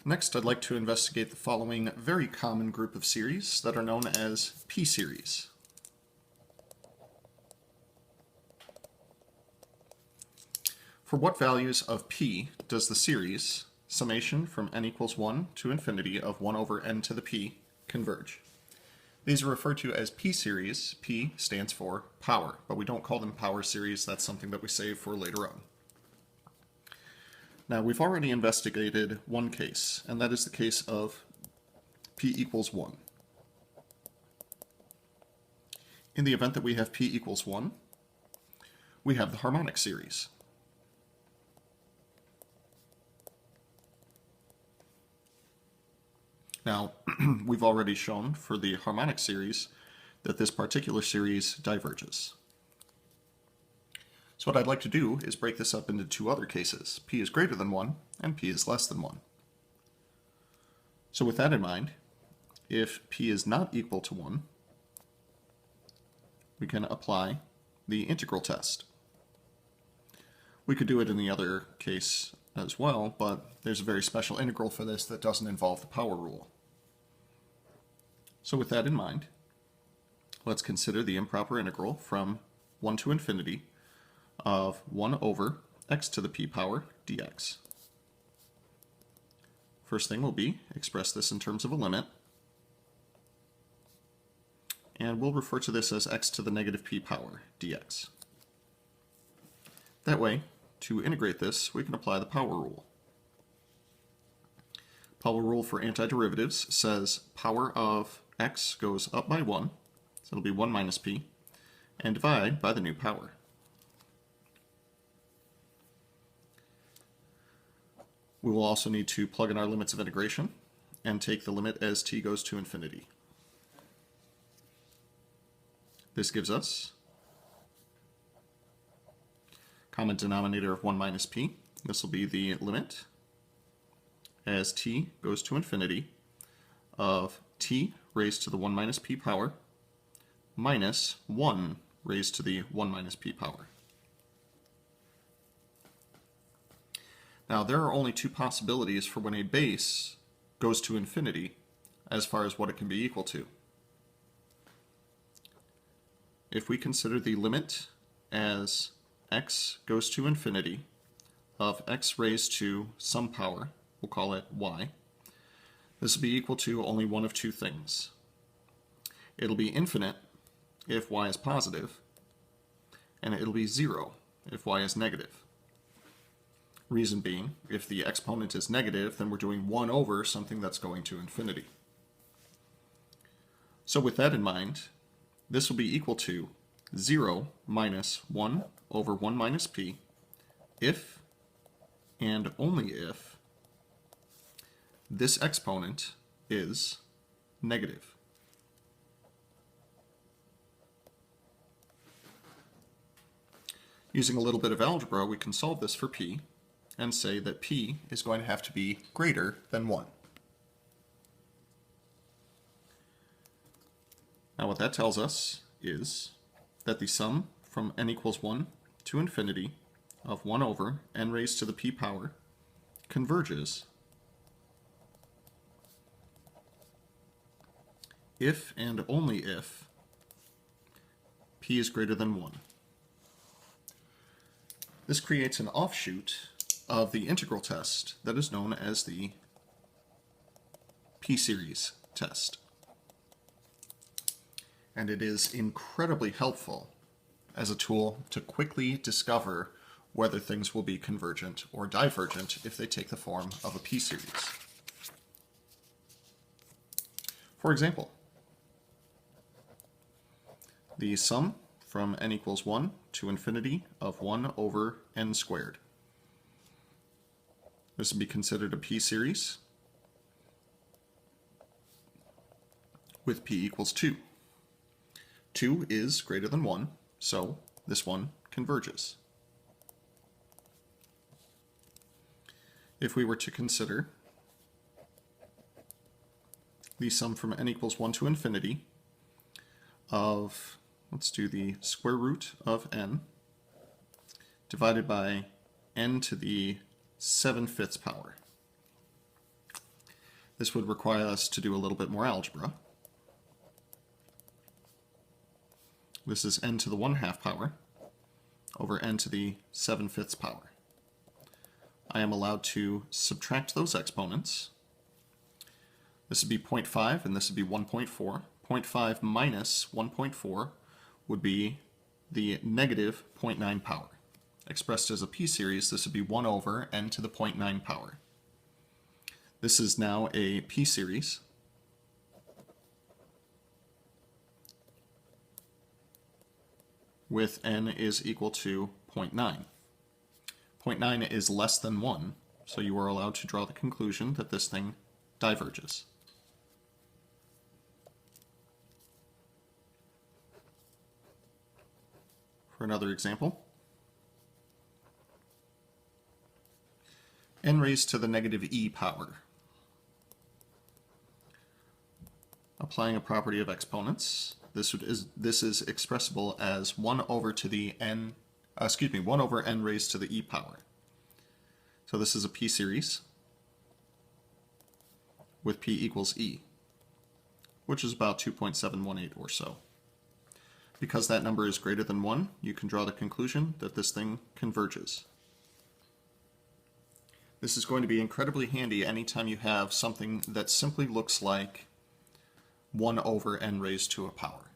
Next, I'd like to investigate the following very common group of series that are known as p-series. For what values of p does the series summation from n equals 1 to infinity of 1 over n to the p converge? These are referred to as p-series. P stands for power, but we don't call them power series. That's something that we save for later on. Now, we've already investigated one case, and that is the case of p equals 1. In the event that we have p equals 1, we have the harmonic series. Now, we've already shown for the harmonic series that this particular series diverges. So what I'd like to do is break this up into two other cases. P is greater than 1 and p is less than 1. So with that in mind, if p is not equal to 1, we can apply the integral test. We could do it in the other case as well, but there's a very special integral for this that doesn't involve the power rule. So with that in mind, let's consider the improper integral from 1 to infinity of 1 over x to the p power dx. First thing will be express this in terms of a limit, and we'll refer to this as x to the negative p power dx. That way, to integrate this, we can apply the power rule. Power rule for antiderivatives says power of x goes up by 1, so it'll be 1 minus p, and divide by the new power. We will also need to plug in our limits of integration and take the limit as t goes to infinity. This gives us common denominator of 1 minus p. This will be the limit as t goes to infinity of t raised to the 1 minus p power minus 1 raised to the 1 minus p power. Now, there are only two possibilities for when a base goes to infinity as far as what it can be equal to. If we consider the limit as x goes to infinity of x raised to some power, we'll call it y, this will be equal to only one of two things. It'll be infinite if y is positive, and it'll be 0 if y is negative. Reason being, if the exponent is negative, then we're doing 1 over something that's going to infinity. So with that in mind, this will be equal to 0 minus 1 over 1 minus p if and only if this exponent is negative. Using a little bit of algebra, we can solve this for p and say that p is going to have to be greater than 1. Now what that tells us is that the sum from n equals 1 to infinity of 1 over n raised to the p power converges if and only if p is greater than 1. This creates an offshoot of the integral test that is known as the p-series test. And it is incredibly helpful as a tool to quickly discover whether things will be convergent or divergent if they take the form of a p-series. For example, the sum from n equals 1 to infinity of 1 over n squared. This would be considered a p-series with p equals 2. 2 is greater than 1, so this one converges. If we were to consider the sum from n equals 1 to infinity of, let's do the square root of n divided by n to the 7/5 power. This would require us to do a little bit more algebra. This is n to the 1/2 power over n to the 7/5 power. I am allowed to subtract those exponents. This would be 0.5 and this would be 1.4. 0.5 minus 1.4 would be the negative 0.9 power. Expressed as a p-series, this would be 1 over n to the 0.9 power. This is now a p-series with n is equal to 0.9. 0.9 is less than 1, so you are allowed to draw the conclusion that this thing diverges. For another example, n raised to the negative e power. Applying a property of exponents, this is expressible as 1 over n raised to the e power. So this is a p-series with p equals e, which is about 2.718 or so. Because that number is greater than 1, you can draw the conclusion that this thing converges. This is going to be incredibly handy anytime you have something that simply looks like 1 over n raised to a power.